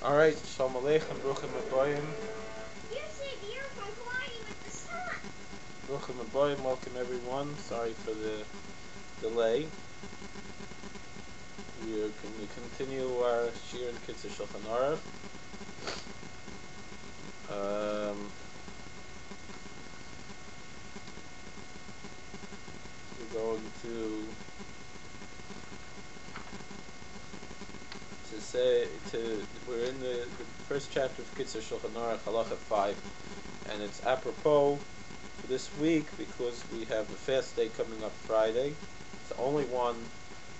Alright, Shalom Aleichem, Bruchim Abayim. Bruchim Abayim, welcome everyone. Sorry for the delay. We are going to continue our Shir in Kitzur Shulchan Aruch. We're going we're in the first chapter of Kitzur Shulchan Aruch, halacha 5, and it's apropos for this week because we have a fast day coming up Friday. It's the only one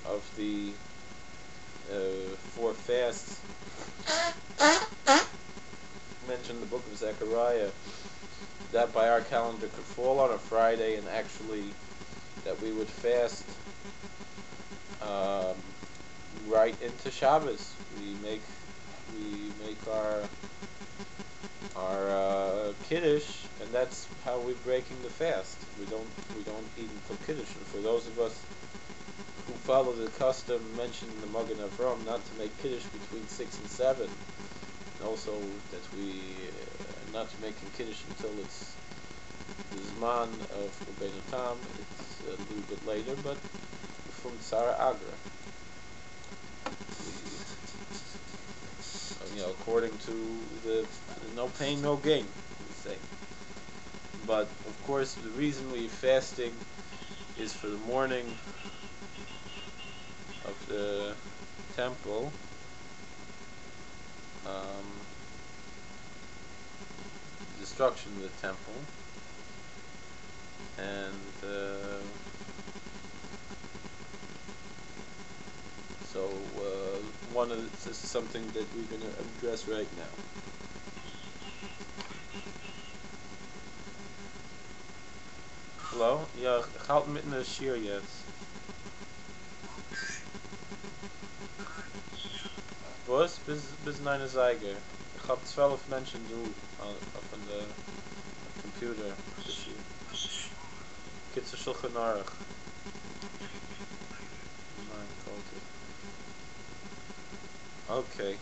of the 4 fasts mentioned in the book of Zechariah that by our calendar could fall on a Friday, and actually that we would fast right into Shabbos. We make our Kiddush, and that's how we're breaking the fast. We don't eat until Kiddush. And for those of us who follow the custom mentioned in the Magen Avram not to make Kiddush between 6 and 7, and also that we not to making Kiddush until it's the Zman of Rabbeinu Tam, it's a little bit later, but from Tzara Agra. According to the no pain, no gain, we say. But of course, the reason we're fasting is for the morning of the temple. Destruction of the temple, and so this is something that we're going to address right now. Hello? Ja, ich halte mitten in der Schir jetzt. Was? Bis 9 Seige. Ich habe 12 Menschen auf der Computer. Kitzur Shulchan Aruch. Okay.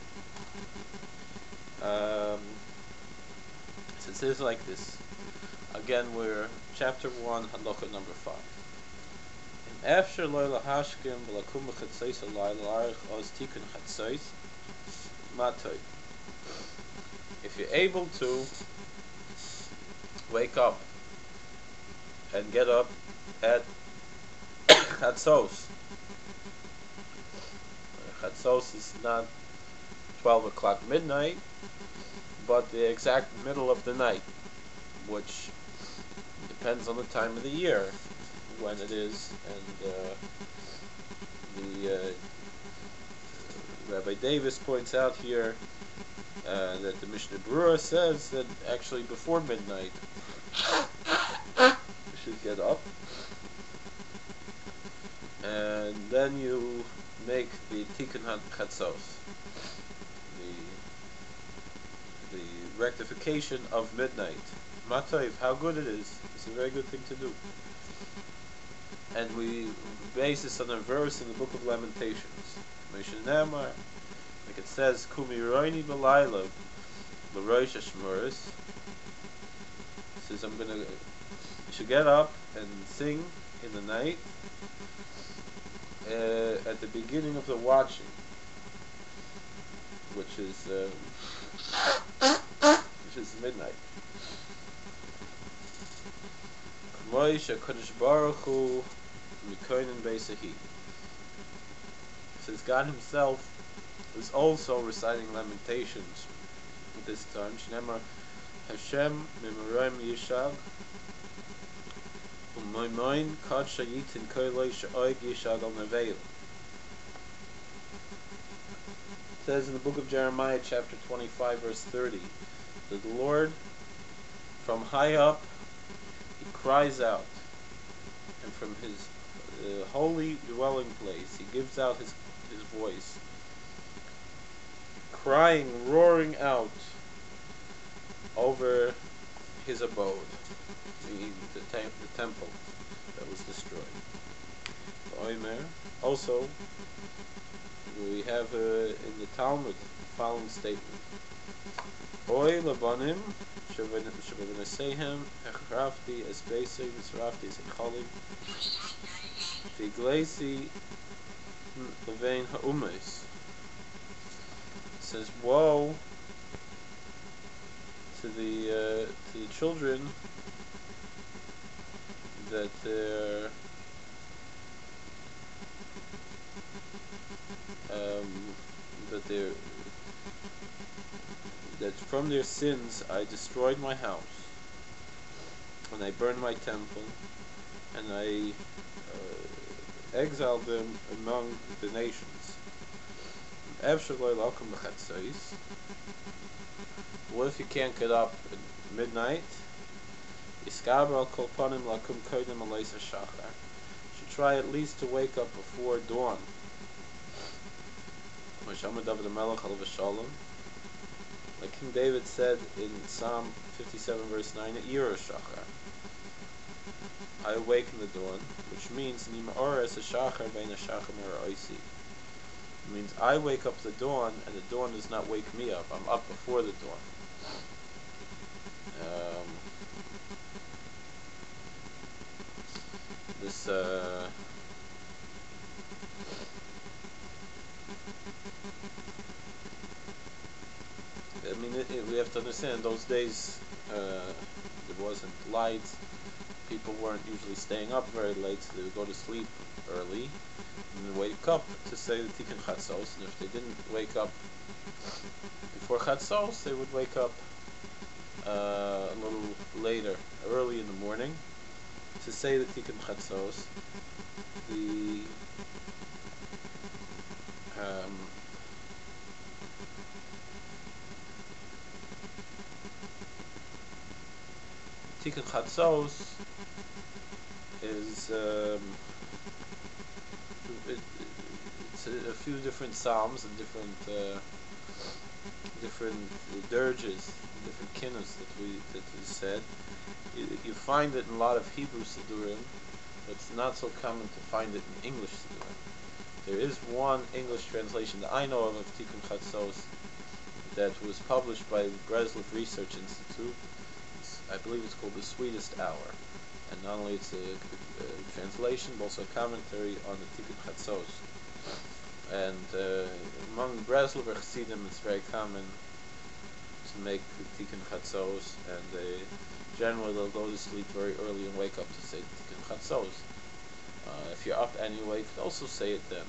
So it says like this. Again, we're chapter 1, halacha number 5. In after loy lahashkim v'lakum b'chatzos alay l'arich oz tikun chatzos matoy. If you're able to wake up and get up at chatzos. Chatzos is not 12 o'clock midnight, but the exact middle of the night, which depends on the time of the year when it is, and Rabbi Davis points out here that the Mishnah Berurah says that actually before midnight you should get up, and then you make the Tikkun Chatzos, the rectification of midnight. Matoiv, how good it is. It's a very good thing to do. And we base this on a verse in the book of Lamentations. Like it says, Kumi roini b'layla l'roish hashmuris. It says, you should get up and sing in the night at the beginning of the watching, which is midnight. Since God Himself is also reciting Lamentations at this time, Shnemar Hashem Memorim Yishag U'moimoin Kad Shayitin Koiloi Sha'oig Yishag Al Neveil. It says in the book of Jeremiah, chapter 25, verse 30, that the Lord, from high up, He cries out, and from His holy dwelling place, He gives out His voice, crying, roaring out over His abode, the temple that was destroyed. Also, we have in the Talmud the following statement: Oy lebanim shebenesehem hechrafti es beisei v'srafti es echoli v'igleisi levein ha'umes. It says, woe to the children that they're that from their sins I destroyed my house, and I burned my temple, and I exiled them among the nations. What if you can't get up at midnight? You should try at least to wake up before dawn. Like King David said in Psalm 57 verse 9, I awaken the dawn, which means it means I wake up the dawn, and the dawn does not wake me up. I'm up before the dawn. We have to understand, those days there wasn't lights, people weren't usually staying up very late, so they would go to sleep early and then wake up to say the Tikkun Chatzos, and if they didn't wake up before Chatzos, they would wake up a little later, early in the morning, to say the Tikkun Chatzos. The Tikkun Chatzos is it's a few different psalms and different dirges, different kinnos that we said. You find it in a lot of Hebrew Siddurim, but it's not so common to find it in English Siddurim. There is one English translation that I know of Tikkun Chatzos that was published by the Breslov Research Institute. I believe it's called The Sweetest Hour, and not only it's a translation, but also a commentary on the Tikkun Chatzos. And among Breslover Chassidim, it's very common to make the Tikkun Chatzos, and generally they'll go to sleep very early and wake up to say Tikkun Chatzos. If you're up anyway, you could also say it then.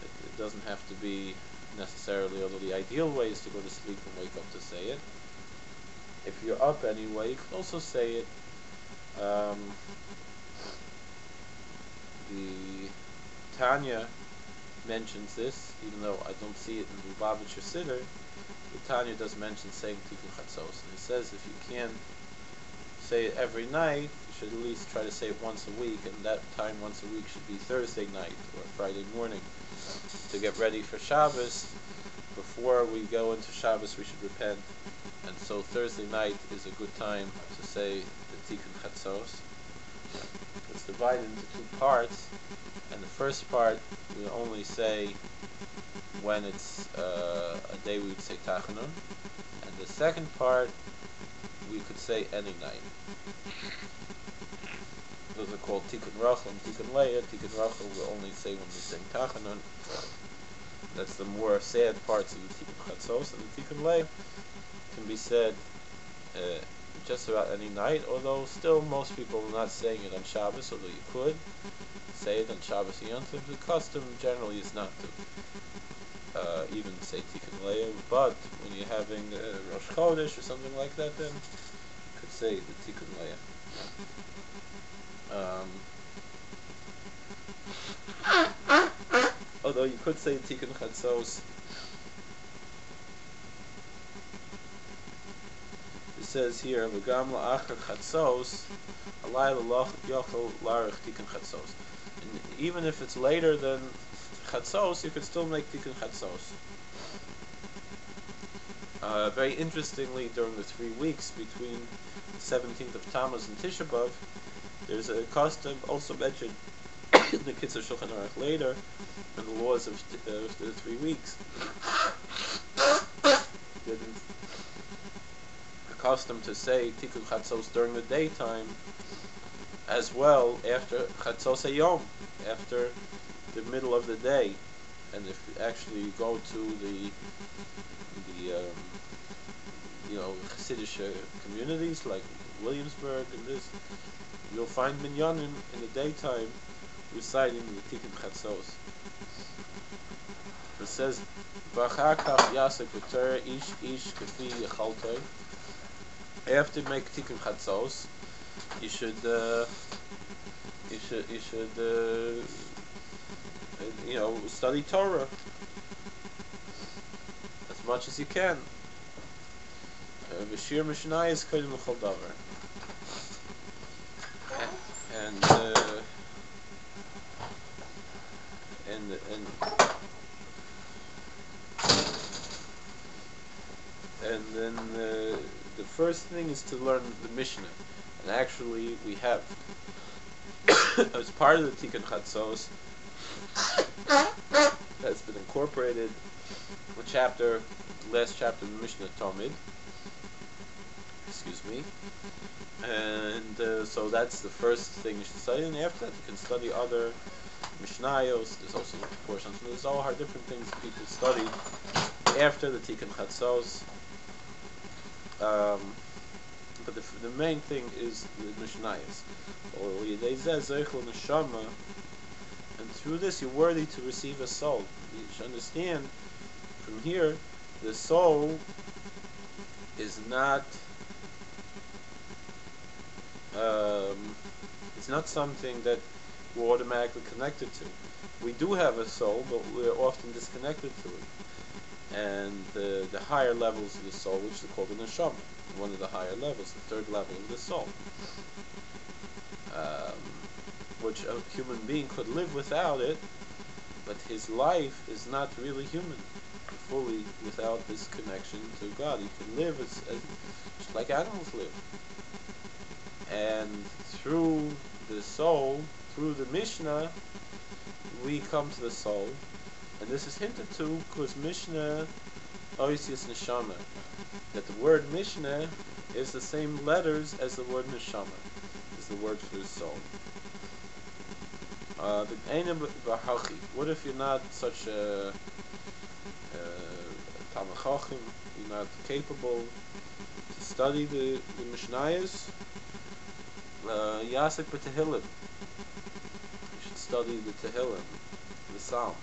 It doesn't have to be necessarily, although the ideal way is to go to sleep and wake up to say it. If you're up anyway, you could also say it. The Tanya mentions this, even though I don't see it in Lubavitcher Siddur. The Tanya does mention saying Tikkun Chatzos, and he says if you can't say it every night, you should at least try to say it once a week, and that time once a week should be Thursday night or Friday morning to get ready for Shabbos. Before we go into Shabbos, we should repent, and so Thursday night is a good time to say the Tikkun Chatzos. It's divided into two parts, and the first part we only say when it's a day we would say Tachanun, and the second part we could say any night. Those are called Tikkun Rachel and Tikkun Leah. Tikkun Rachel we only say when we sing Tachanun. That's the more sad parts of the Tikkun Chatzos, and the Tikkun Leah can be said just about any night, although still most people are not saying it on Shabbos, although you could say it on Shabbos and Yom Tov. The custom generally is not to even say Tikkun Leah, but when you're having Rosh Chodesh or something like that, then you could say the Tikkun Leah. Although you could say Tikkun Chatzos. It says here, "V'gam la'achar Chatzos, alay l'loch yochel larich Tikkun Chatzos." And even if it's later than Chatzos, you could still make Tikkun Chatzos. Very interestingly, during the 3 weeks between the 17th of Tammuz and Tisha B'Av, there's a custom also mentioned in the Kitzur Shulchan Aruch later, and the laws of the 3 weeks didn't accustomed to say Tikkun Chatzos during the daytime as well after Chatzos Hayom, after the middle of the day. And if you actually go to the Hasidic communities like Williamsburg and this, you'll find minyanim in the daytime reciting the Tikkun Chatzos. It says, "V'achar kach yasek v'torah ish kefi yechaltoi." After you make Tikkun Chatzos, you should study Torah as much as you can. V'shir mishnayos kodim l'chol davar. And then the first thing is to learn the Mishnah, and actually we have as part of the Tikkun Chatzos that's been incorporated the last chapter of the Mishnah Talmud. Excuse me. And so that's the first thing you should study, and after that you can study other Mishnayos. There's also portions from the Zohar, different things that people study after the Tikkun Chatzos. But the main thing is the Mishnayos. And through this you're worthy to receive a soul. You should understand from here, the soul is not it's not something that we're automatically connected to. We do have a soul, but we're often disconnected to it. And the higher levels of the soul, which is called the neshama, one of the higher levels, the third level of the soul, which a human being could live without it, but his life is not really human, fully without this connection to God. He can live as just like animals live. And through the soul, through the Mishnah, we come to the soul. And this is hinted to because Mishnah Oisius Neshama, that the word Mishnah is the same letters as the word Neshama, is the word for the soul. What if you're not such a Talmid Chacham, you're not capable to study the Mishnayos? Yasek b'Tehillim. You should study the Tehillim, the Psalms.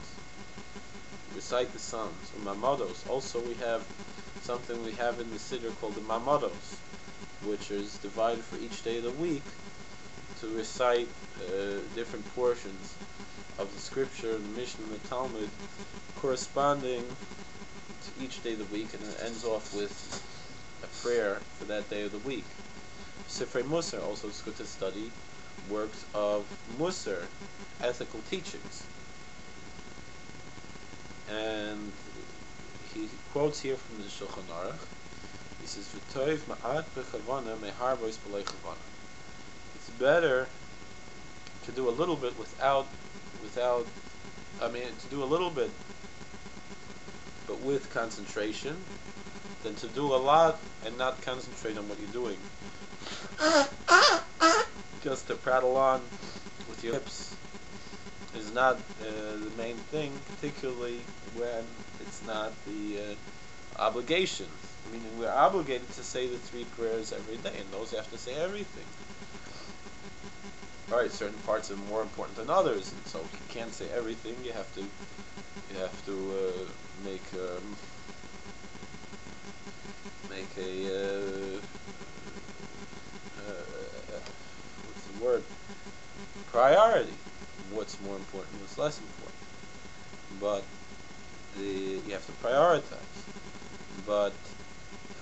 Recite the Psalms. Mamados. Also, we have something we have in the Siddur called the Mamados, which is divided for each day of the week to recite different portions of the Scripture, the Mishnah, and the Talmud, corresponding to each day of the week, and it ends off with a prayer for that day of the week. Sifrei Musar, also it's good to study works of Musar, ethical teachings. And he quotes here from the Shulchan Aruch. He says, "V'toiv ma'at b'chavana me'har bois b'lei chavana." It's better to do a little bit to do a little bit, but with concentration, than to do a lot and not concentrate on what you're doing. Just to prattle on with your lips is not the main thing, particularly when it's not the obligation. Meaning we're obligated to say the 3 prayers every day, and those have to say everything. Alright, certain parts are more important than others, and so if you can't say everything, you have to make a what's the word? Priority. What's more important, what's less important. But you have to prioritize. But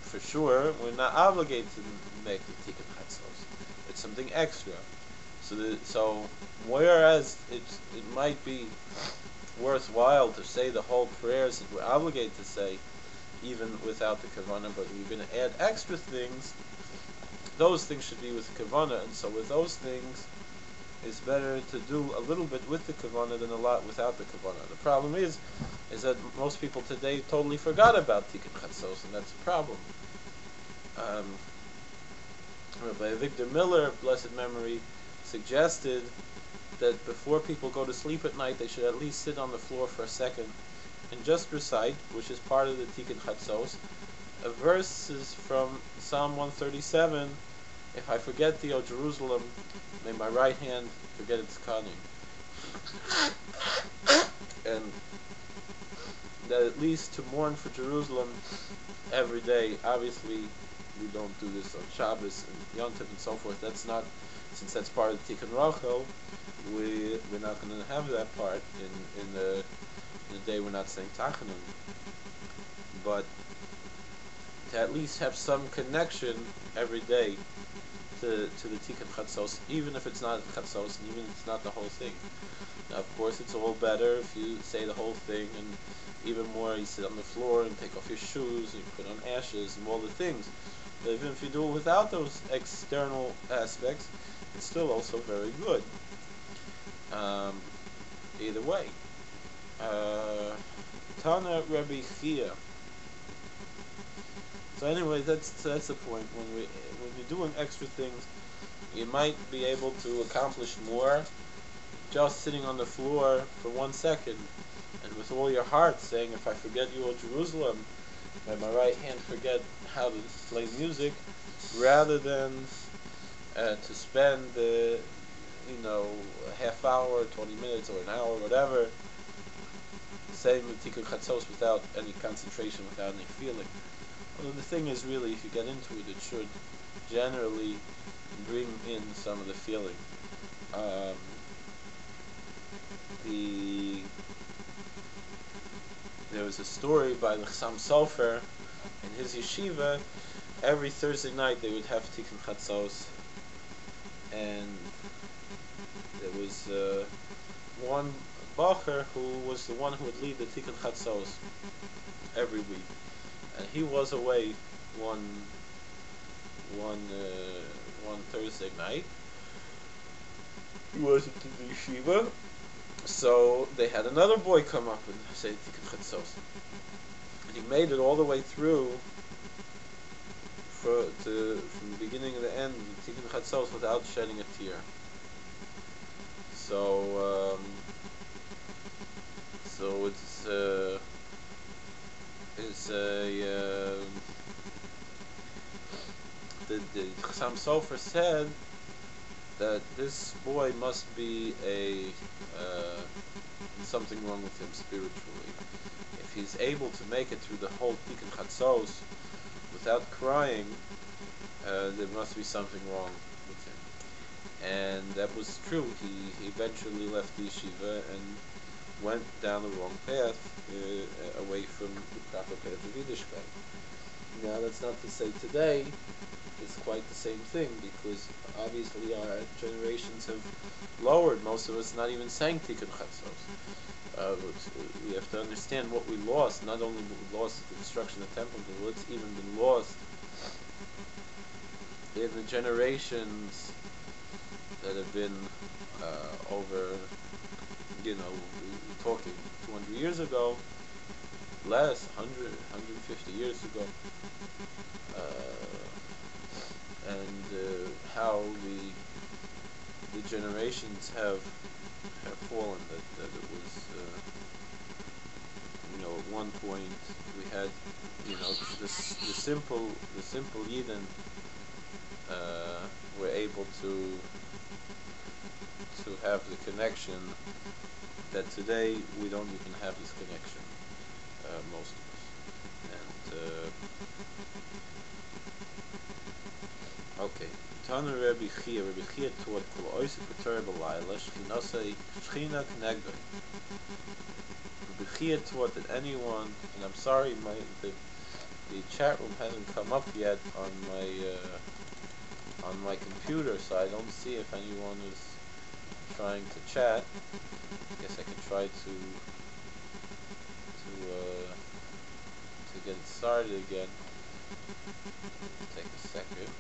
for sure, we're not obligated to make the Tikkun Chatzos. It's something extra. So whereas it might be worthwhile to say the whole prayers that we're obligated to say, even without the kavanah, but we're going to add extra things, those things should be with the kavanah, and so with those things, it's better to do a little bit with the kavanah than a lot without the kavanah. The problem is that most people today totally forgot about tikkun chatzos, and that's a problem. Rabbi Victor Miller, blessed memory, suggested that before people go to sleep at night, they should at least sit on the floor for a second and just recite, which is part of the tikkun chatzos, a verse is from Psalm 137. If I forget thee, O Jerusalem, may my right hand forget its cunning. And that at least to mourn for Jerusalem every day. Obviously, we don't do this on Shabbos and Yom Tov and so forth. That's not, since that's part of the Tikkun Rachel, we're not going to have that part in the day we're not saying Tachanun. But to at least have some connection every day to the Tikkun Chatzos, even if it's not Chatzos, and even if it's not the whole thing. Now, of course, it's all better if you say the whole thing, and even more, you sit on the floor and take off your shoes, and you put on ashes, and all the things. But even if you do it without those external aspects, it's still also very good. Either way. Tana Rebbe Chia. So anyway, that's the point. When you're doing extra things, you might be able to accomplish more just sitting on the floor for 1 second, and with all your heart saying, "If I forget you, O Jerusalem, may my right hand forget how to play music," rather than to spend a half hour, 20 minutes, or an hour, whatever, saying the Tikkun Chatzos without any concentration, without any feeling. Although the thing is, really, if you get into it, it should generally bring in some of the feeling. There was a story by the Chassam Sofer in his yeshiva. Every Thursday night they would have Tikkun Chatzos, and there was one bacher who was the one who would lead the Tikkun Chatzos every week, and he was away one Thursday night. He wasn't in the yeshiva, so they had another boy come up and say Tikkun Chatzos, and he made it all the way through from the beginning to the end of the Tikkun Chatzos without shedding a tear. So the Chassam Sofer said that this boy must be something wrong with him spiritually. If he's able to make it through the whole Tikkun Chatzos without crying, there must be something wrong with him. And that was true. He eventually left the yeshiva and went down the wrong path, away from the proper path of Yiddishkeit. Now, that's not to say today it's quite the same thing, because obviously our generations have lowered. Most of us not even saying Tikkun Chatzos. We have to understand what we lost. Not only what we lost the destruction of the temple, but what's even been lost in the generations that have been over, talking 200 years ago, less, 100, 150 years ago, and how the generations have fallen. That it was, at one point we had, the simple Yidden were able to have the connection that today we don't even have this connection, most of us. And okay, Tana Rebbe Chia taught Kol Oisik V'Torah B'Layla Shchina Knegdoi. Rebbe Chia taught that anyone, and I'm sorry, the chat room hasn't come up yet on my computer, so I don't see if anyone is trying to chat. I guess I can try to get it started again. Take a second.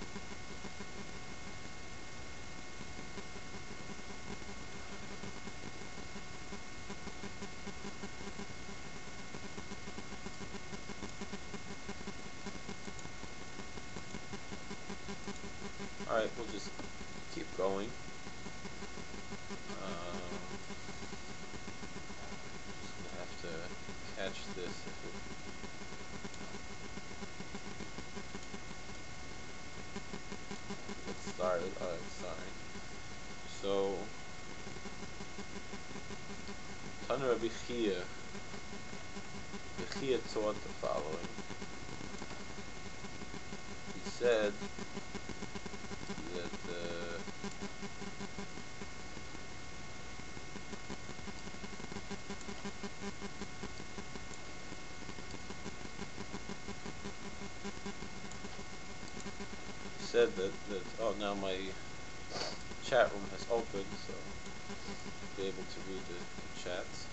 Alright, we'll just keep going. Just gonna have to catch this if it gets started. Alright, sorry. So, Tana Rabbi Chia taught the following. He said that oh, now my chat room has opened, so I'll be able to read the chats.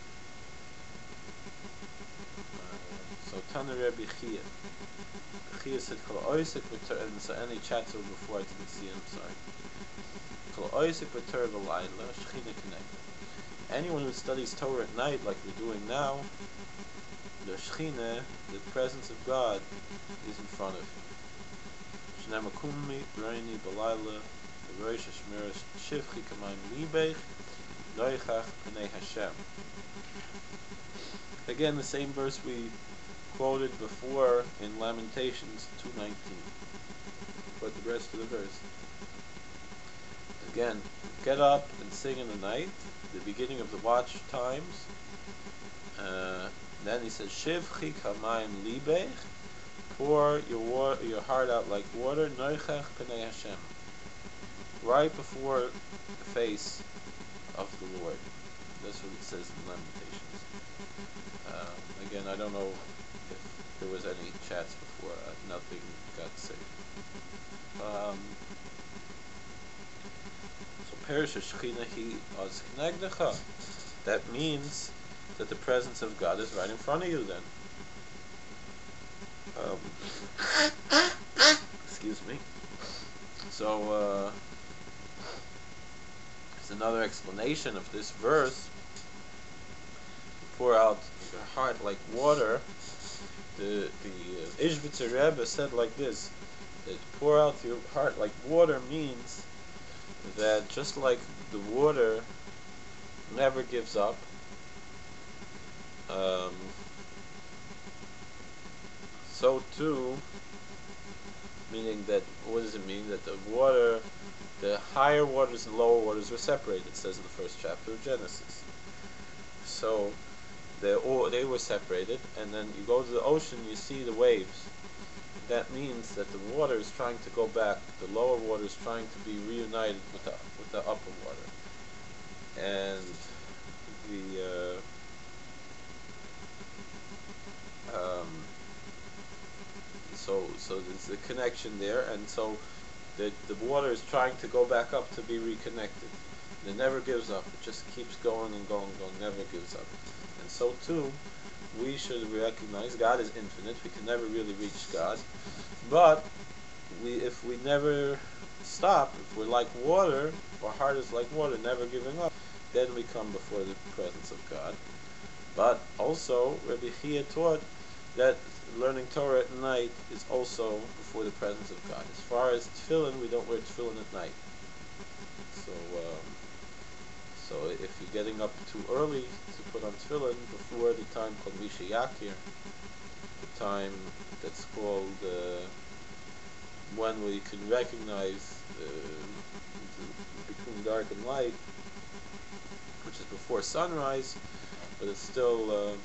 So Tana Rabbi Chia said Kolakowski, and so any chats were before I didn't see him, sorry. Anyone who studies Torah at night, like we're doing now, the Shechina, the presence of God, is in front of him. Again, the same verse we quoted before in Lamentations 2:19. But the rest of the verse. Again, get up and sing in the night, the beginning of the watch times. Then he says, Shivchi kamayim libech, pour your heart out like water, noichach p'nei Hashem, right before the face of the Lord. That's what it says in Lamentations. Again, I don't know if there was any chats before. Nothing got saved. So Perish Shechina Hi Az Knegdecha. That means that the presence of God is right in front of you then. Excuse me. So there's another explanation of this verse. Pour out your heart like water. The Ishbitzer Rebbe said like this, that pour out your heart like water means that just like the water never gives up, so too, meaning that, what does it mean? That the higher waters and lower waters were separated, it says in the first chapter of Genesis. So they were separated, and then you go to the ocean, you see the waves. That means that the water is trying to go back, the lower water is trying to be reunited with the upper water. And so there's a connection there, and so the water is trying to go back up to be reconnected. It never gives up. It just keeps going and going and going, never gives up. And so too, we should recognize God is infinite. We can never really reach God. But if we never stop, if we're like water, our heart is like water, never giving up, then we come before the presence of God. But also, Rabbi Chia taught that learning Torah at night is also before the presence of God. As far as tefillin, we don't wear tefillin at night. So if you're getting up too early to put on tefillin before the time called Misha Yakir, the time that's called when we can recognize between dark and light, which is before sunrise, but it's still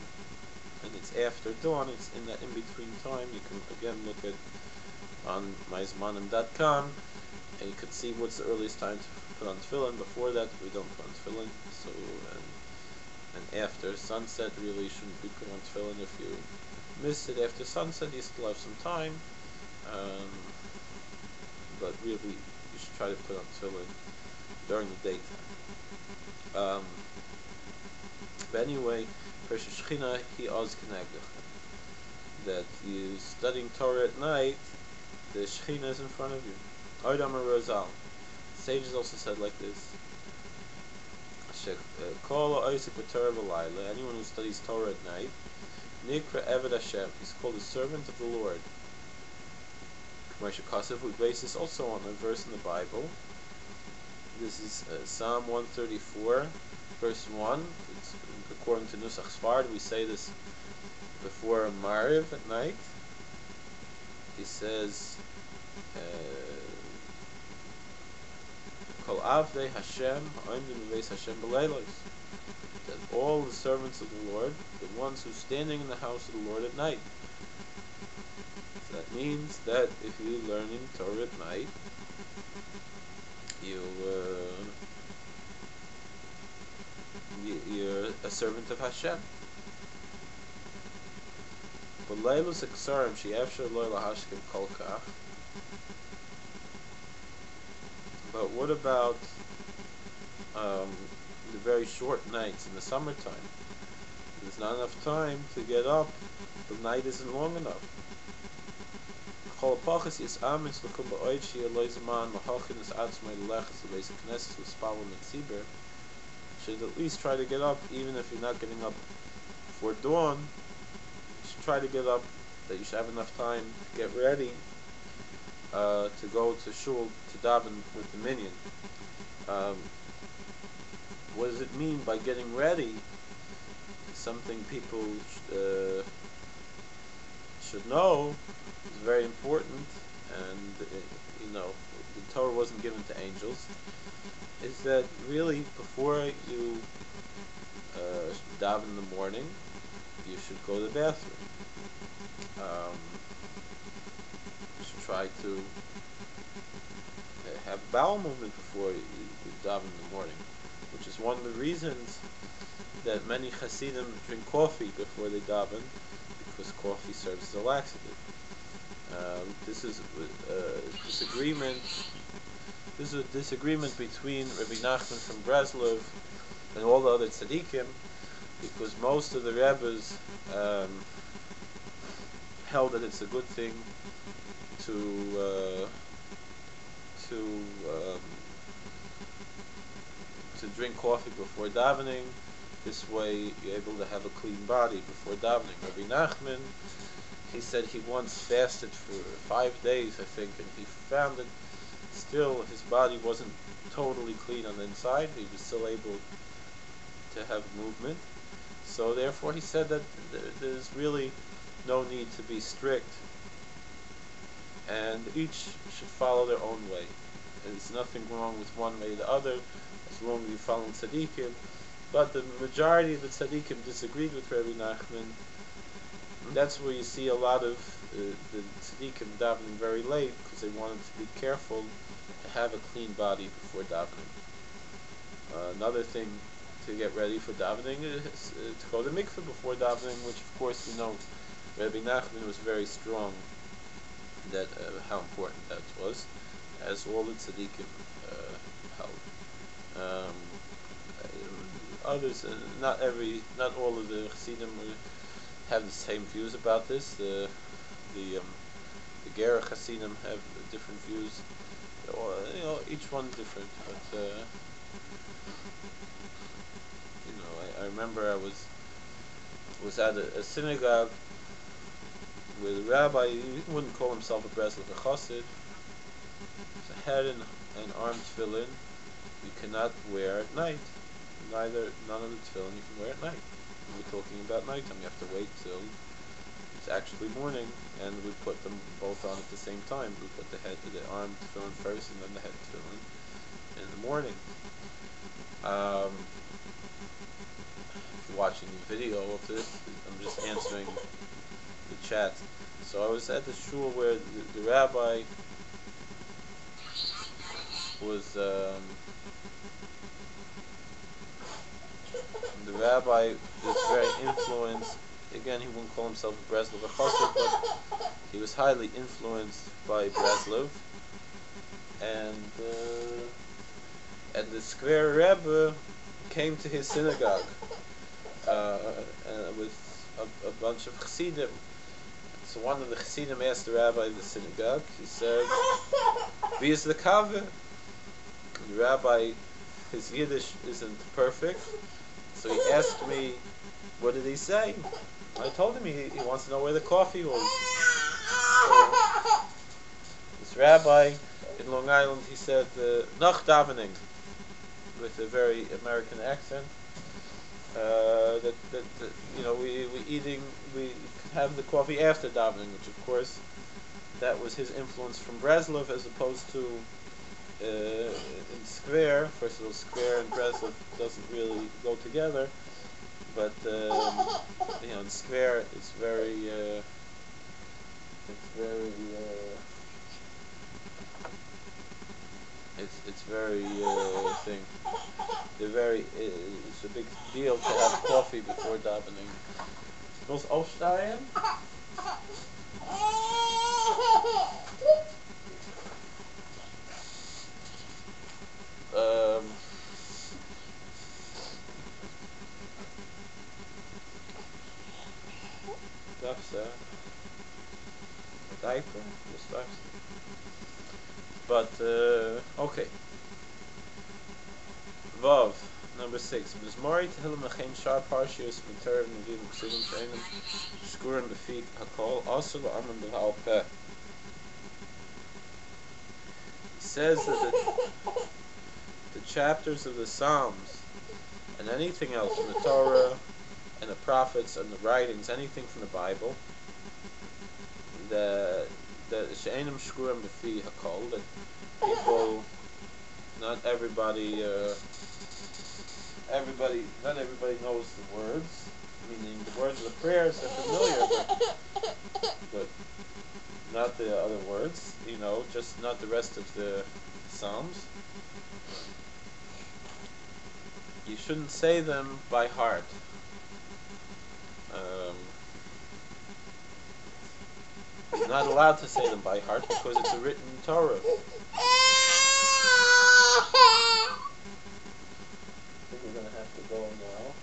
and it's after dawn. It's in that in-between time. You can again look at on myzmanim.com, and you can see what's the earliest time to put on tefillin. Before that, we don't put on tefillin. So and after sunset, really shouldn't be put on tefillin. If you miss it after sunset, you still have some time. But really, you should try to put on tefillin during the daytime. But anyway, Shechina Hi Az Knegdecha. That you studying Torah at night, the Shechina is in front of you. Oidam Rosal. Sages also said like this. Anyone who studies Torah at night, Nikra Eved Hashem, he's called a servant of the Lord. Moshe Kasev, we base this also on a verse in the Bible. This is Psalm 134, verse 1. It's, according to Nusach Sfard, we say this before Mariv at night. He says, Kol Avdei Hashem, Oimdim Beis Hashem B'leilos. That all the servants of the Lord, the ones who are standing in the house of the Lord at night. So that means that if you're learning Torah at night, you're a servant of Hashem. B'leilos Eksarim She'efshar Lo Lahashkim Kol Kach. But what about the very short nights in the summertime? There's not enough time to get up. The night isn't long enough. Should at least try to get up, even if you're not getting up before dawn. You should try to get up, that you should have enough time to get ready to go to shul to daven with the minyan. What does it mean by getting ready? Something people should know is very important, and the Torah wasn't given to angels. Is that really before you daven in the morning, you should go to the bathroom. You should try to have a bowel movement before you daven in the morning, which is one of the reasons that many Hasidim drink coffee before they daven, because coffee serves as a laxative. This is a disagreement. This is a disagreement between Rabbi Nachman from Breslov and all the other tzaddikim, because most of the Rebbes held that it's a good thing to drink coffee before davening. This way you're able to have a clean body before davening. Rabbi Nachman, he said he once fasted for 5 days, I think, and he found that still his body wasn't totally clean on the inside. He was still able to have movement. So therefore he said that there's really no need to be strict, and each should follow their own way. There's nothing wrong with one way or the other, as long as you follow tzaddikim. But the majority of the tzaddikim disagreed with Rabbi Nachman. And that's where you see a lot of the tzaddikim davening very late, because they wanted to be careful to have a clean body before davening. Another thing to get ready for davening is to go to mikveh before davening, which of course we know Rabbi Nachman was very strong that how important that was, as all the tzaddikim held. Others, not all of the Chassidim have the same views about this. The Gera Chassidim have different views. Each one different. But I remember I was at a synagogue with a rabbi. He wouldn't call himself a Breslov Chassid. So had an arm tefillin you cannot wear at night. None of the tefillin you can wear at night. We're talking about nighttime. You have to wait till it's actually morning, and we put them both on at the same time. We put the arm tefillin first, and then the head tefillin in the morning. If you're watching the video of this, I'm just answering the chat. So I was at the shul where the rabbi was. The rabbi was very influenced. Again, he wouldn't call himself a Breslov Chassid, but he was highly influenced by Breslov. And the square Rebbe came to his synagogue with a bunch of Chassidim. So one of the Chassidim asked the rabbi of the synagogue. He said, "Wie is the kaveh?" The rabbi, his Yiddish isn't perfect. So he asked me, what did he say? I told him he wants to know where the coffee was. this rabbi in Long Island, he said, nach davening, with a very American accent, that we have the coffee after davening, which of course that was his influence from Breslov, as opposed to in Square. First of all, Square and Breslov doesn't really go together, but in Square it's very it's very thing. It's a big deal to have coffee before davening. Willst aufstehen? Darfst diaper? Just darfst. But okay. Vav, number 6. Mizmori tehillim mechein shar parshios b'terev nevim ksuvim she'enim shkurim b'fi hakol aser la'amim b'al peh. He says that the chapters of the Psalms and anything else from the Torah and the prophets and the writings, anything from the Bible, that she'enim shkurim b'fi hakol, that people, not everybody knows the words, meaning the words of the prayers are familiar, but not the other words, just not the rest of the Psalms. You shouldn't say them by heart. You're not allowed to say them by heart because it's a written Torah. I think we're going to have to go now.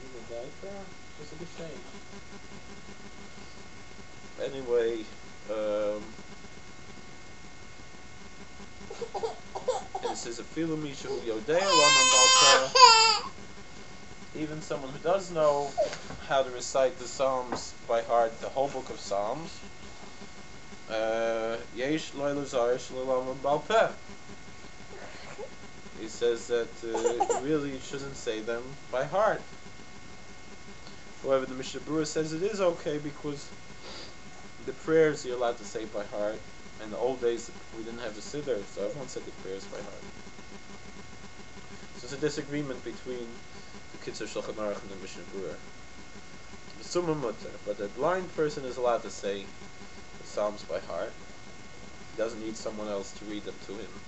Use a diaper? Just a good change. Anyway, and it says, "Afilu misha hu yodei olam balpeh." Even someone who does know how to recite the Psalms by heart, the whole book of Psalms, yesh lo elazar shelo olam balpeh. He says that really you shouldn't say them by heart. However, the Mishnah Berurah says it is okay because the prayers you're allowed to say by heart. In the old days, we didn't have a siddur, so everyone said the prayers by heart. So it's a disagreement between the Kitzur Shulchan Aruch and the Mishnah Berurah. But a blind person is allowed to say the Psalms by heart. He doesn't need someone else to read them to him,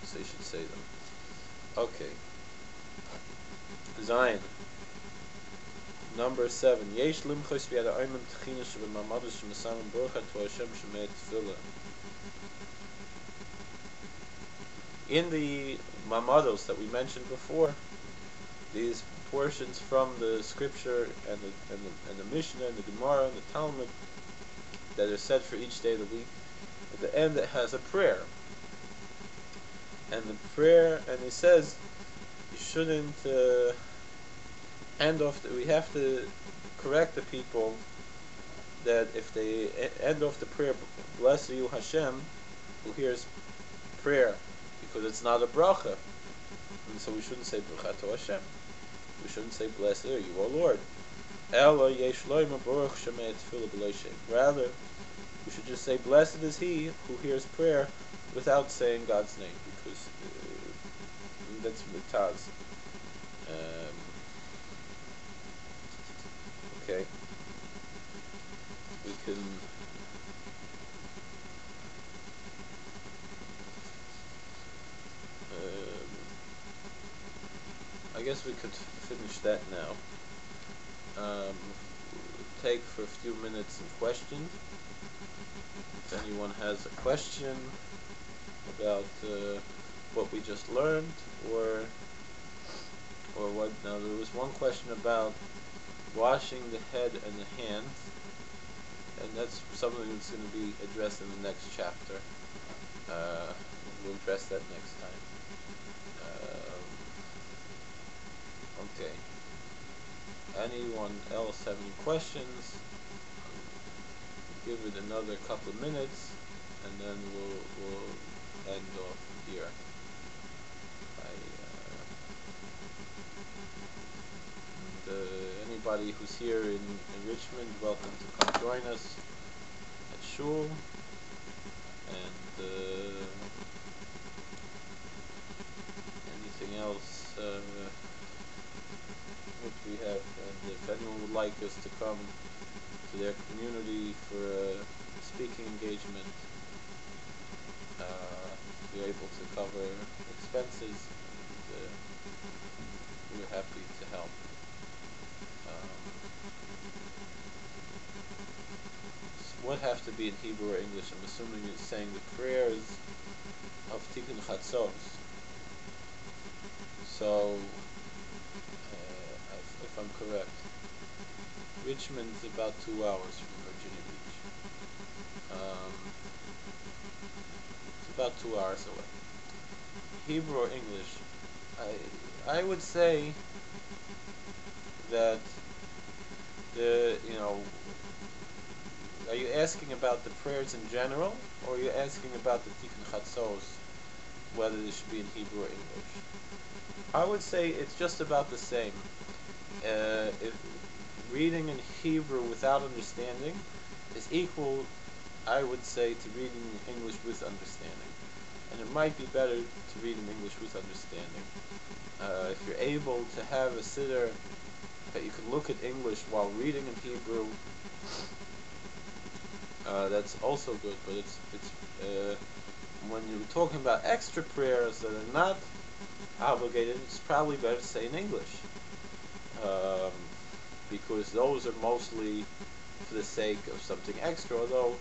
so he should say them. Okay. Zion. Number 7. Yesh limchos v'yad ha'oimim t'china sheb'mamados sh'mesamim baruch ato Hashem shemei tefillah. In the mamados that we mentioned before, these portions from the scripture and the Mishnah and the Gemara and the Talmud that are said for each day of the week, at the end it has a prayer. And the prayer, and he says, you shouldn't end off. We have to correct the people that if they end off the prayer, "Bless you Hashem," who hears prayer, because it's not a bracha, and so we shouldn't say "Bracha to Hashem." We shouldn't say "Blessed are you, O Lord." Ela yesh loyma baruch shemei tefillah b'lo shem. Rather, we should just say, "Blessed is he who hears prayer," without saying God's name, because that's mitaz. Okay, we can I guess we could finish that now. Take for a few minutes some questions. If anyone has a question about what we just learned, or what. Now there was one question about washing the head and the hands, and that's something that's going to be addressed in the next chapter. We'll address that next time. Okay. Anyone else have any questions? Give it another couple of minutes, and then we'll end off here. Anybody who's here in Richmond, welcome to come join us at Shul. And anything else which we have, and if anyone would like us to come to their community for a speaking engagement, we're able to cover expenses, and we're happy to help. What have to be in Hebrew or English? I'm assuming it's saying the prayers of Tikkun Chatzos. So, if I'm correct, Richmond's about 2 hours from Virginia Beach. It's about 2 hours away. Hebrew or English? I would say that are you asking about the prayers in general, or are you asking about the Tikkun Chatzos, whether they should be in Hebrew or English? I would say it's just about the same. If reading in Hebrew without understanding is equal, I would say, to reading in English with understanding. And it might be better to read in English with understanding. If you're able to have a siddur that you can look at English while reading in Hebrew, that's also good. But it's when you're talking about extra prayers that are not obligated, it's probably better to say in English, because those are mostly for the sake of something extra. Although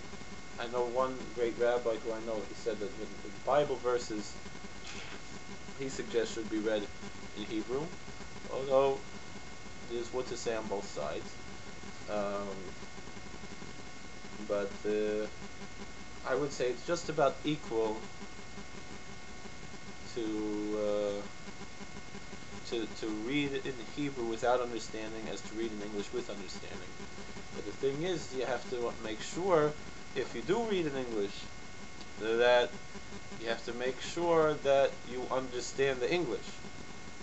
I know one great rabbi who I know, he said that when the Bible verses he suggests should be read in Hebrew, although there's what to say on both sides. But I would say it's just about equal to read in Hebrew without understanding as to read in English with understanding. But the thing is, you have to make sure, if you do read in English, that you have to make sure that you understand the English.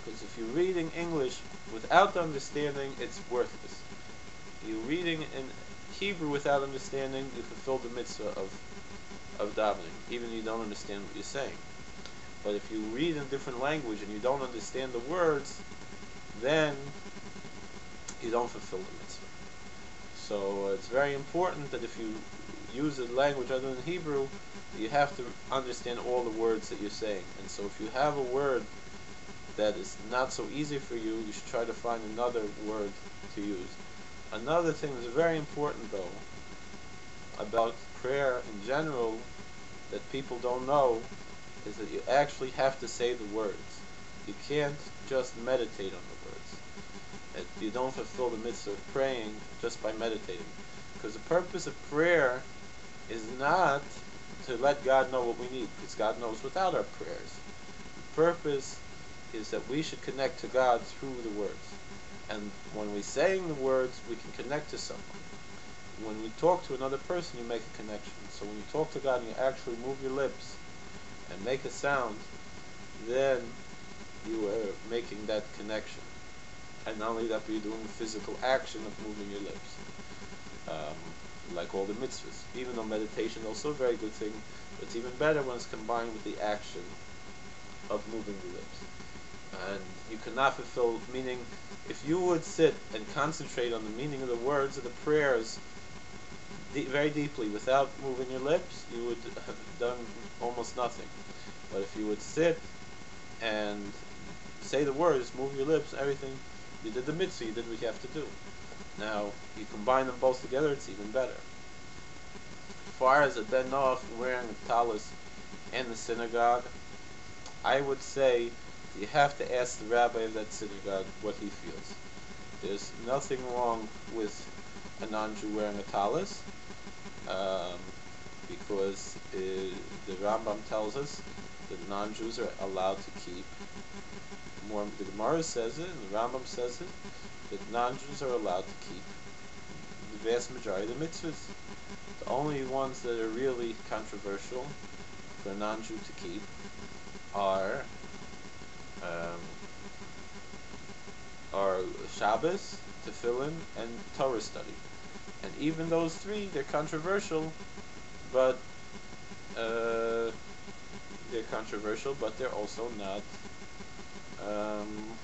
Because if you're reading English without the understanding, it's worthless. You're reading in Hebrew without understanding, you fulfill the mitzvah of davening, even if you don't understand what you're saying. But if you read in a different language and you don't understand the words, then you don't fulfill the mitzvah. So it's very important that if you use a language other than Hebrew, you have to understand all the words that you're saying. And so if you have a word that is not so easy for you, you should try to find another word to use. Another thing that's very important, though, about prayer in general that people don't know is that you actually have to say the words. You can't just meditate on the words. You don't fulfill the mitzvah of praying just by meditating. Because the purpose of prayer is not to let God know what we need, because God knows without our prayers. The purpose is that we should connect to God through the words. And when we're saying the words, we can connect to someone. When we talk to another person, you make a connection. So when you talk to God and you actually move your lips and make a sound, then you are making that connection. And not only that, but you're doing the physical action of moving your lips. Like all the mitzvahs. Even though meditation is also a very good thing, but it's even better when it's combined with the action of moving the lips. And you cannot fulfill, meaning, if you would sit and concentrate on the meaning of the words of the prayers very deeply without moving your lips, you would have done almost nothing. But if you would sit and say the words, move your lips, everything, you did the mitzvah, you did what you have to do. Now, you combine them both together, it's even better. As far as a ben Noach wearing a talis in the synagogue, I would say you have to ask the rabbi of that synagogue what he feels. There's nothing wrong with a non-Jew wearing a talis, because the Rambam tells us that non-Jews are allowed to keep more. The Gemara says it, and the Rambam says it, that non-Jews are allowed to keep the vast majority of the mitzvahs. The only ones that are really controversial for a non-Jew to keep are um, Shabbos, Tefillin, and Torah study. And even those three, they're controversial, but uh, they're also not um,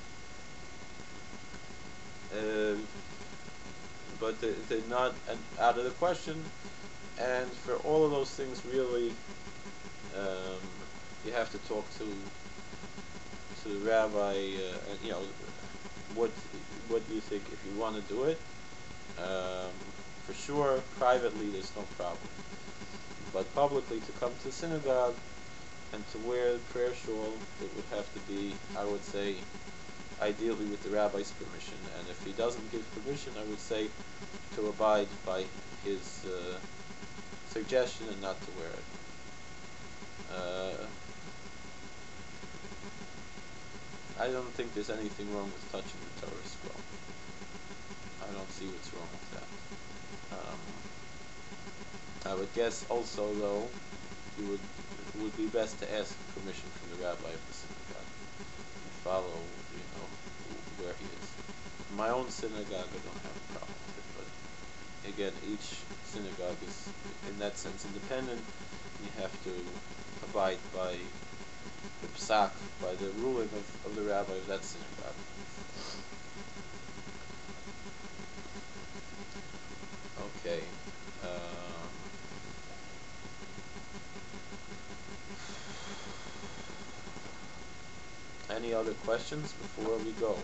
uh, but they're not out of the question. And for all of those things, really, um, you have to talk to the rabbi. And, what what do you think if you want to do it? Um, for sure, privately, there's no problem. But publicly, to come to synagogue and to wear the prayer shawl, it would have to be, I would say, ideally with the rabbi's permission. And if he doesn't give permission, I would say to abide by his suggestion and not to wear it. I don't think there's anything wrong with touching the Torah scroll. I don't see what's wrong with that. I would guess also, though, it would be best to ask permission from the rabbi of the synagogue and follow, where he is. In my own synagogue, I don't have a problem with it, but again, each synagogue is, in that sense, independent. You have to abide by the psak, by the ruling of the rabbi of that synagogue. Okay. Any other questions before we go?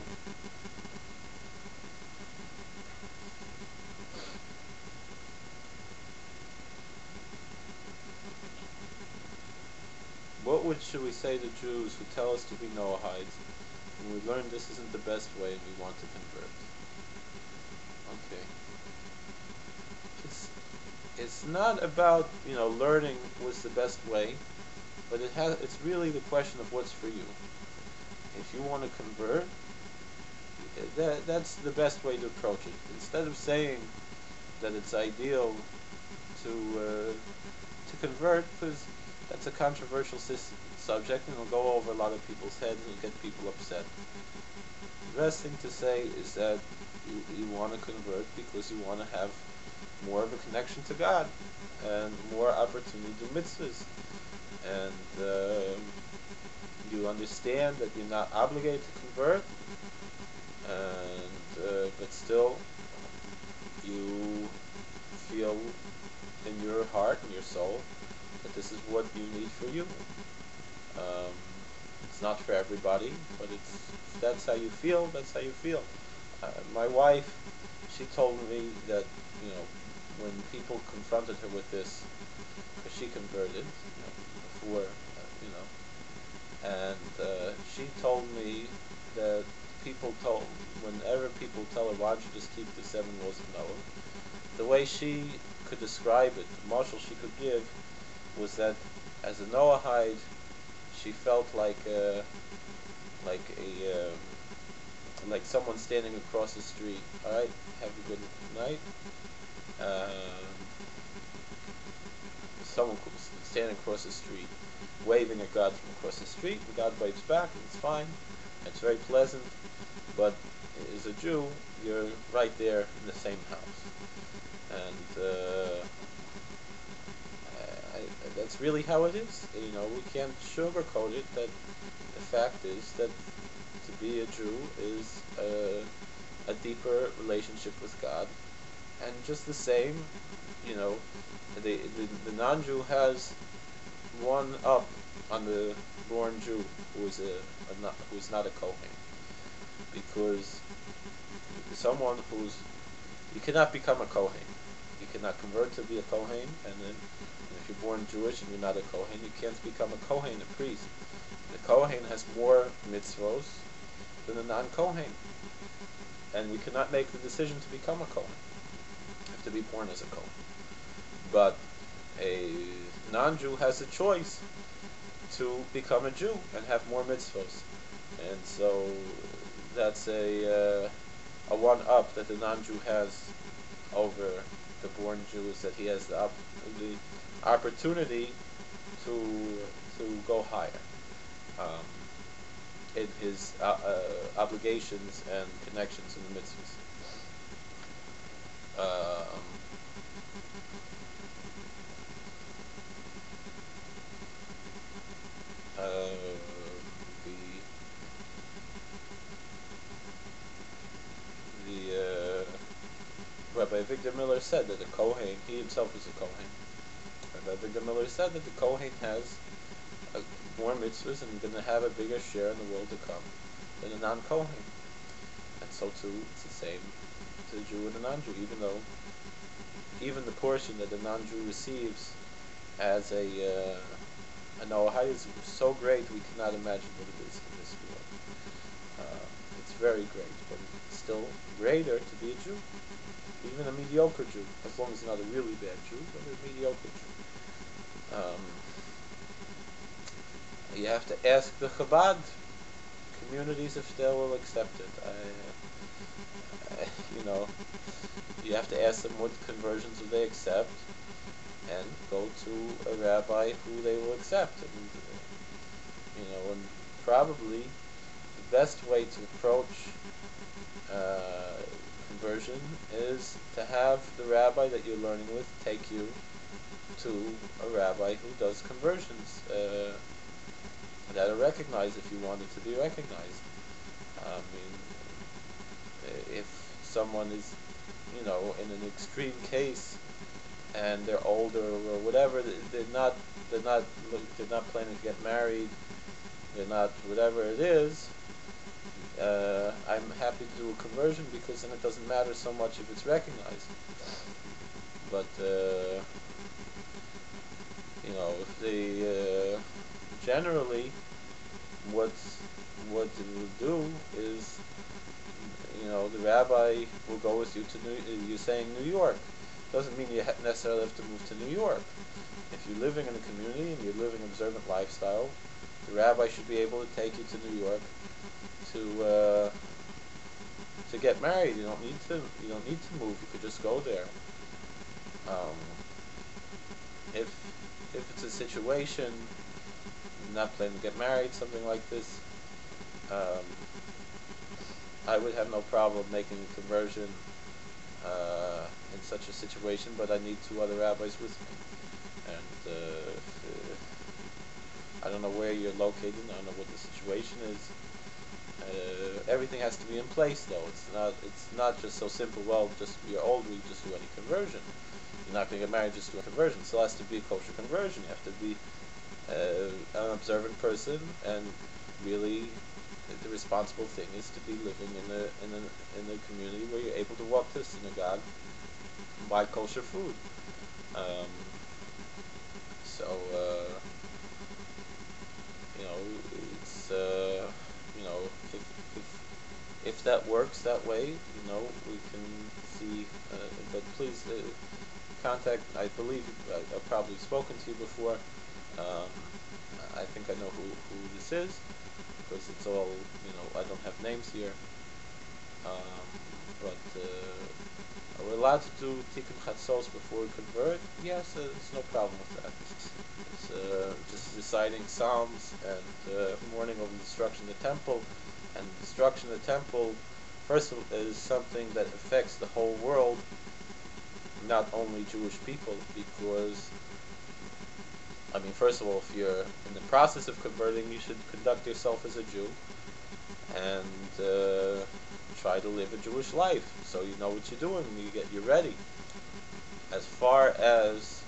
What should we say to Jews who tell us to be Noahides when we learn this isn't the best way and we want to convert? Okay. It's not about learning what's the best way, but it's really the question of what's for you. If you want to convert, that's the best way to approach it. Instead of saying that it's ideal to convert, because that's a controversial subject and it'll go over a lot of people's heads and get people upset. The best thing to say is that you want to convert because you want to have more of a connection to God and more opportunity to do mitzvahs. And you understand that you're not obligated to convert, and but still you feel in your heart and your soul that this is what you need for you. It's not for everybody, but if that's how you feel, that's how you feel. My wife, she told me that when people confronted her with this, because she converted before, and she told me that whenever people tell her, why don't you just keep the 7 laws of Noah, the way she could describe it, the marshal she could give, was that as a Noahide, she felt like someone standing across the street. All right, have a good night. Someone standing across the street, waving at God from across the street, and God waves back, and it's fine. It's very pleasant. But as a Jew, you're right there in the same house, and that's really how it is. We can't sugarcoat it. That the fact is that to be a Jew is a deeper relationship with God, and just the same, the non-Jew has one up on the born Jew who's not a Kohen, because someone you cannot become a Kohen. You cannot convert to be a Kohen, and if you're born Jewish and you're not a Kohen, you can't become a Kohen, a priest. The Kohen has more mitzvos than a non-Kohen, and we cannot make the decision to become a Kohen. You have to be born as a Kohen. But a non-Jew has a choice to become a Jew and have more mitzvos, and so that's a one-up that the non-Jew has over the born Jew is that he has the opportunity to go higher in his obligations and connections in the mitzvahs. The Rabbi Victor Miller said that the Kohen, he himself is a Kohen. Rabbi Victor Miller said that the Kohen has more mitzvahs and going to have a bigger share in the world to come than a non-Kohen. And so too, it's the same to the Jew and the non-Jew, even the portion that the non-Jew receives as a Noahide is so great we cannot imagine what it is in this world. It's very great, but it's still greater to be a Jew, even a mediocre Jew, as long as you're not a really bad Jew, but a mediocre Jew. You have to ask the Chabad communities if they will accept it. You have to ask them what conversions will they accept, and go to a rabbi who they will accept. And probably the best way to approach conversion is to have the rabbi that you're learning with take you to a rabbi who does conversions that are recognized if you want it to be recognized. If someone is, in an extreme case and they're older or whatever, they're not planning to get married, they're not whatever it is, I'm happy to do a conversion because then it doesn't matter so much if it's recognized. But if they generally, what it will do is, the rabbi will go with you to you're saying New York. Doesn't mean you necessarily have to move to New York. If you're living in a community and you're living an observant lifestyle, the rabbi should be able to take you to New York to get married. You don't need to move. You could just go there. If it's a situation, not planning to get married, something like this, I would have no problem making a conversion in such a situation, but I need two other rabbis with me. And I don't know where you're located, I don't know what the situation is. Everything has to be in place, though. It's not just so simple, well, just you're old, we just do any conversion. You're not going to get married, just do a conversion. So it has to be a kosher conversion. You have to be an observant person, and really the responsible thing is to be living in a community where you're able to walk to the synagogue and buy kosher food. It's if that works that way, we can see. But please contact. I believe I've probably spoken to you before. I think I know who this is, because it's all, I don't have names here. But are we allowed to do tikkun chatzos before we convert? Yes, there's no problem with that. It's just reciting psalms and mourning over the destruction of the temple. And the destruction of the temple, first of all, is something that affects the whole world, not only Jewish people, because first of all, if you're in the process of converting, you should conduct yourself as a Jew and try to live a Jewish life, so you know what you're doing and you're ready. As far as,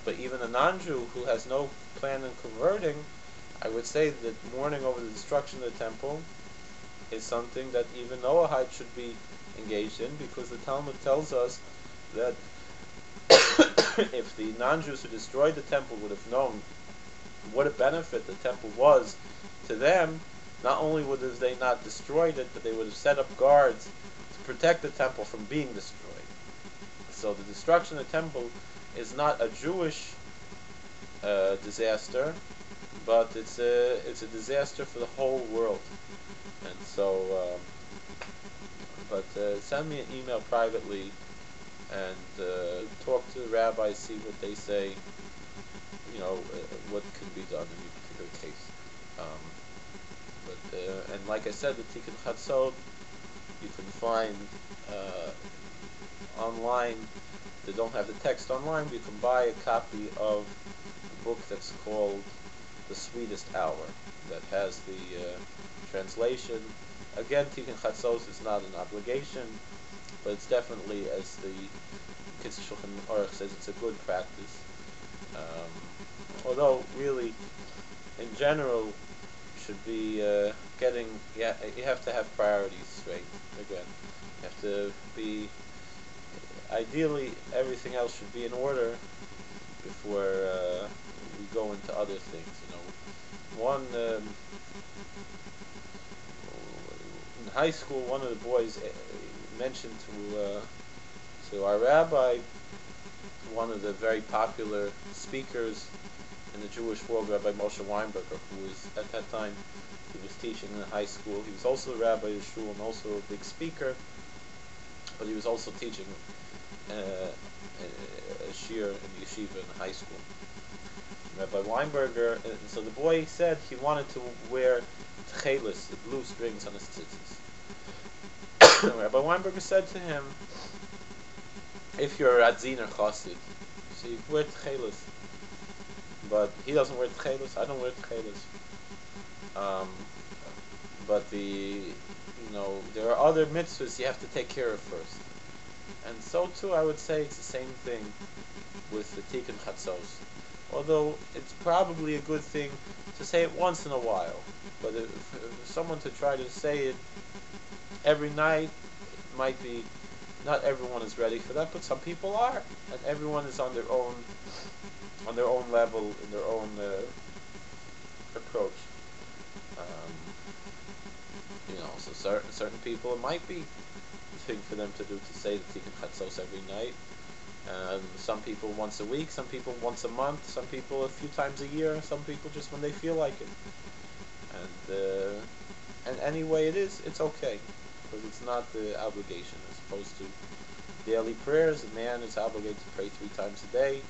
but even a non-Jew who has no plan in converting, I would say that mourning over the destruction of the temple is something that even Noahide should be engaged in, because the Talmud tells us that if the non-Jews who destroyed the temple would have known what a benefit the temple was to them, not only would they not destroyed it, but they would have set up guards to protect the temple from being destroyed. So the destruction of the temple is not a Jewish disaster, but it's a disaster for the whole world. And so, send me an email privately and talk to the rabbis, see what they say, what can be done in your particular case. Um, and like I said, the Tikkun Chatzot you can find online. They don't have the text online, but you can buy a copy of a book that's called The Sweetest Hour, that has the translation. Again, Tikkun Chatzos is not an obligation, but it's definitely, as the Kitzur Shulchan Aruch says, it's a good practice. Although, really, in general, you should be you have to have priorities straight. Again, you have to be, ideally, everything else should be in order before we go into other things. One in high school, one of the boys mentioned to our rabbi, one of the very popular speakers in the Jewish world, Rabbi Moshe Weinberger, who was at that time, he was teaching in high school. He was also a rabbi of shul and also a big speaker, but he was also teaching a shir in yeshiva in high school. Rabbi Weinberger, and so the boy said he wanted to wear tchelis, the blue strings on his tzitzis. Rabbi Weinberger said to him, if you're a Radziner Chassid, so you wear tchelis. But he doesn't wear tchelis, I don't wear tchelis. But there are other mitzvahs you have to take care of first. And so too, I would say it's the same thing with the Tikkun Chatzos. Although it's probably a good thing to say it once in a while. But if someone to try to say it every night, it might be, not everyone is ready for that, but some people are. And everyone is on their own level, in their own approach. So certain people, it might be a thing for them to do, to say the Tikkun Chatzos every night. Some people once a week, some people once a month, some people a few times a year, some people just when they feel like it. And any way it is, it's okay, because it's not the obligation. As opposed to daily prayers, a man is obligated to pray 3 times a day.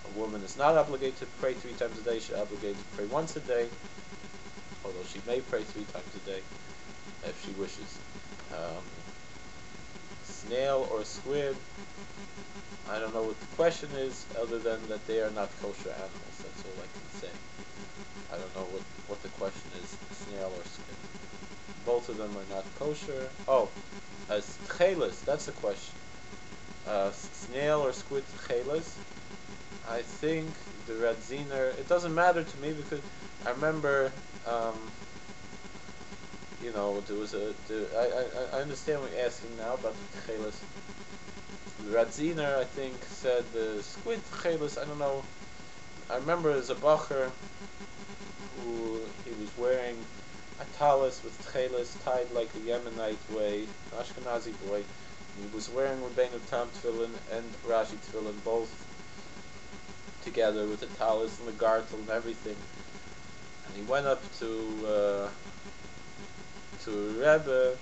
A woman is not obligated to pray 3 times a day. She's obligated to pray once a day, although she may pray 3 times a day if she wishes. Snail or squid, I don't know what the question is, other than that they are not kosher animals. That's all I can say. I don't know what the question is, snail or squid. Both of them are not kosher. Oh, tchelis, that's the question. Snail or squid tchelis. I think the Radziner, it doesn't matter to me, because I remember, there was I understand what you're asking now about the tchelis. The Radziner, I think, said the squid tchelis, I don't know. I remember as a bacher who he was wearing a talis with tchelis tied like a Yemenite way, an Ashkenazi boy. He was wearing Rabbeinu Tam tefillin and Rashi tefillin, both together with the talis and the gartel and everything. And he went up to Rebbe,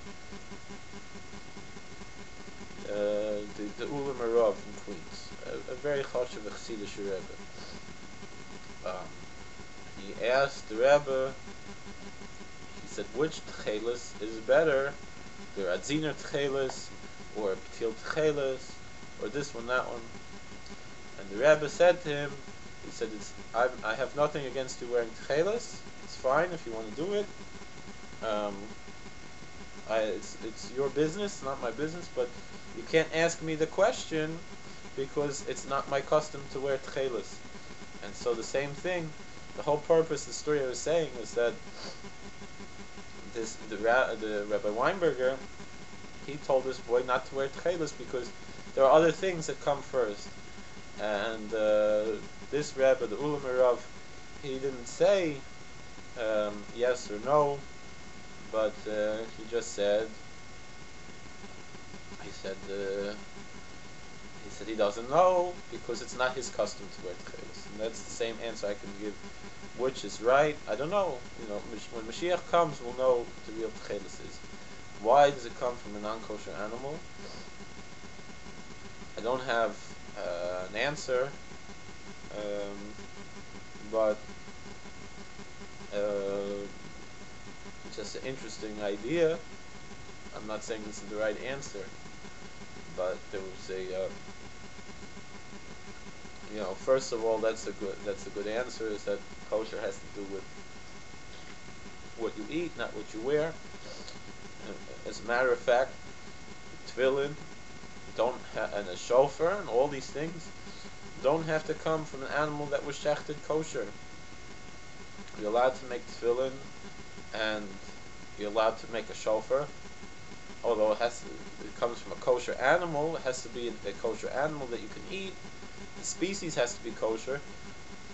the Ulam Arav in Queens, a very chashuv Chassidish Rebbe. He asked the Rebbe, he said, which tchelis is better, the Radziner tchelis, or Ptil tchelis, or this one, that one? And the Rebbe said to him, he said, I have nothing against you wearing tchelis, it's fine if you want to do it. It's your business, not my business, but you can't ask me the question because it's not my custom to wear tchelis. And so the same thing, the whole purpose of the story I was saying is that the Rabbi Weinberger, he told this boy not to wear tchelis because there are other things that come first. And this Rebbe, the Ulam Arav, he didn't say yes or no, but he just said, he said he doesn't know because it's not his custom to wear tchelis. And that's the same answer I can give. Which is right? I don't know. When Mashiach comes, we'll know what the real tchelis is. Why does it come from a non-kosher animal? I don't have an answer, but it's just an interesting idea. I'm not saying this is the right answer, but there was a first of all, that's a good answer. Is that kosher has to do with what you eat, not what you wear. As a matter of fact, tefillin and a shofar and all these things don't have to come from an animal that was shechted kosher. You're allowed to make tefillin and you're allowed to make a shofar, although it comes from a kosher animal. It has to be a kosher animal that you can eat. The species has to be kosher,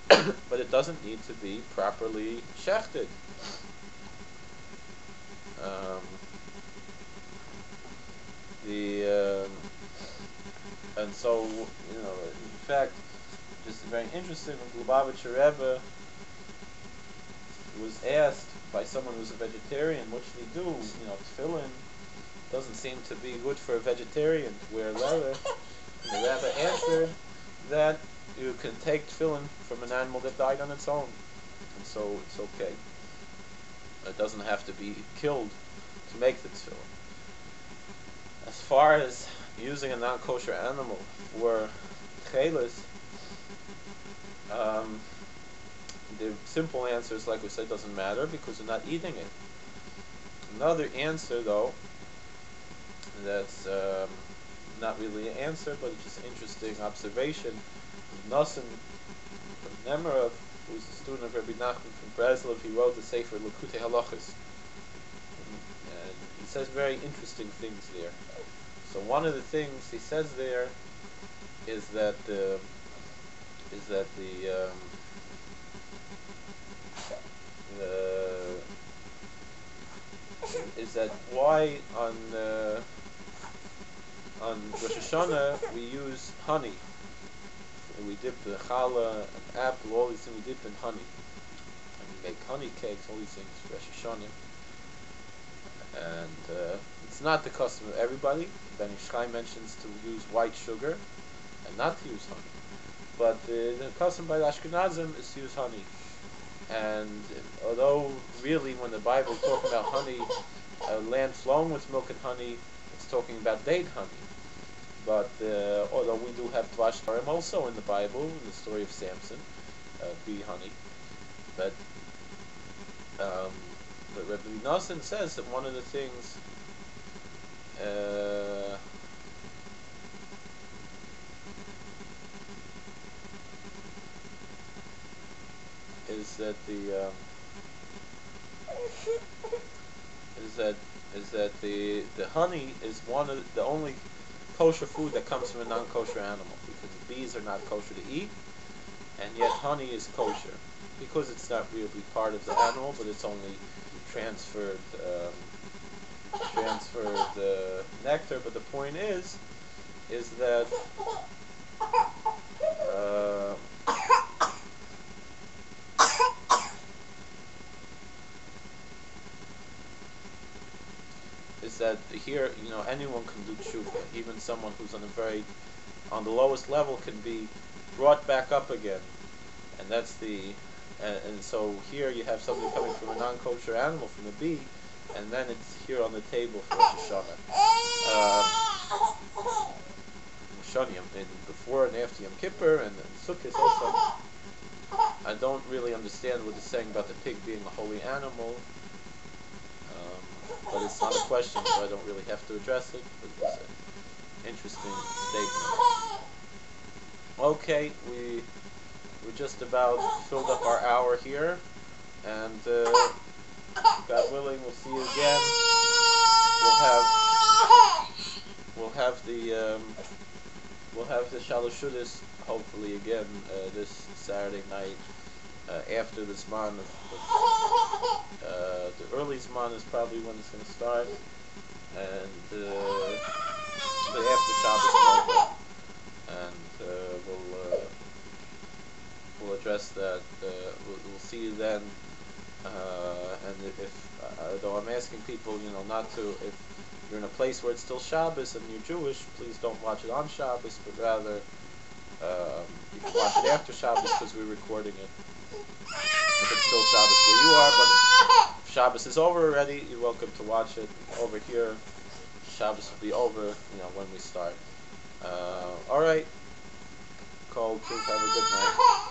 but it doesn't need to be properly shechted. And so, in fact, just very interesting, when Lubavitcher Rebbe was asked by someone who's a vegetarian, what should he do? Tefillin doesn't seem to be good for a vegetarian to wear leather. And the Rebbe answered that you can take tefillin from an animal that died on its own, and so it's okay. It doesn't have to be killed to make the tefillin. As far as using a non-kosher animal for chelis, the simple answer is, like we said, doesn't matter because you're not eating it. Another answer, though, that's not really an answer, but it's just an interesting observation. Nosson from Nemerov, who's a student of Rabbi Nachman from Breslov, he wrote the Sefer Lekutei Halachos. And he says very interesting things there. So one of the things he says there is that why on Rosh Hashanah we use honey. We dip the challah, an apple, all these things we dip in honey. And we make honey cakes, all these things for Rosh Hashanah. And it's not the custom of everybody. Ben Ishchai mentions to use white sugar and not to use honey. But the custom by the Ashkenazim is to use honey. And although really when the Bible is talking about honey, land flowing with milk and honey, it's talking about date honey. But although we do have dvash tarim also in the Bible, in the story of Samson, bee honey. But Rabbi Nosson says that one of the things is that the honey is one of the only kosher food that comes from a non-kosher animal, because the bees are not kosher to eat, and yet honey is kosher because it's not really part of the animal, but it's only transferred nectar. But the point is that here, anyone can do tshuva. Even someone who's on the lowest level can be brought back up again. And that's and so here you have something coming from a non-kosher animal, from a bee, and then it's here on the table for Rosh Hashanah. Before and after Yom Kippur, and Sukkot also. I don't really understand what it's saying about the pig being a holy animal. But it's not a question, so I don't really have to address it. But it's an interesting statement. Okay, we just about filled up our hour here, and God willing, we'll see you again. We'll have the Shalashudas hopefully again this Saturday night. After the Zman the early Zman is probably when it's going to start, and after Shabbos is over, and we'll address that. We'll see you then. And if though I'm asking people, not to, if you're in a place where it's still Shabbos and you're Jewish, please don't watch it on Shabbos, but rather you can watch it after Shabbos because we're recording it. If it's still Shabbos where you are, but if Shabbos is over already, you're welcome to watch it over here. Shabbos will be over, when we start. All right. Cole, please have a good night.